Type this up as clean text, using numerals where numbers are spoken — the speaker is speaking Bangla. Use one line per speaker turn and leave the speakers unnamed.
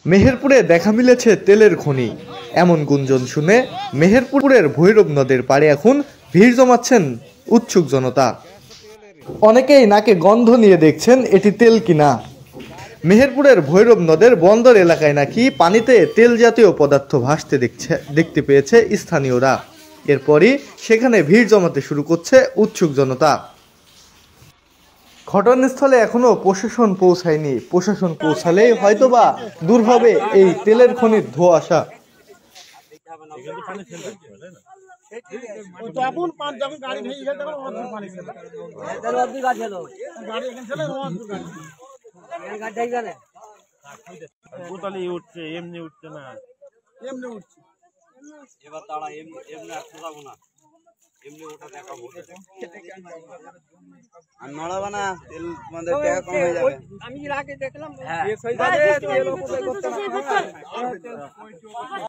মেহেরপুরে দেখা মিলেছে তেলের খনি। এমন গুঞ্জন শুনে মেহেরপুরের ভৈরব নদের পাড়ে এখন ভিড় জমাচ্ছেন উৎসুক জনতা। অনেকেই নাকে গন্ধ নিয়ে দেখছেন এটি তেল কিনা। মেহেরপুরের ভৈরব নদের বন্দর এলাকায় নাকি পানিতে তেল জাতীয় পদার্থ ভাসতে দেখতে পেয়েছে স্থানীয়রা। এরপরই সেখানে ভিড় জমাতে শুরু করছে উৎসুক জনতা। ঘটনাস্থলে এখনো প্রশাসন পৌঁছায়নি। প্রশাসন পৌঁছালেই হয়তোবা দূর হবে এই তেলের খনির ধোঁয়াশা।
আর নড়াবা না, তেল আমাদের টাকা কম হয়ে যাবে। আমি আগে দেখলাম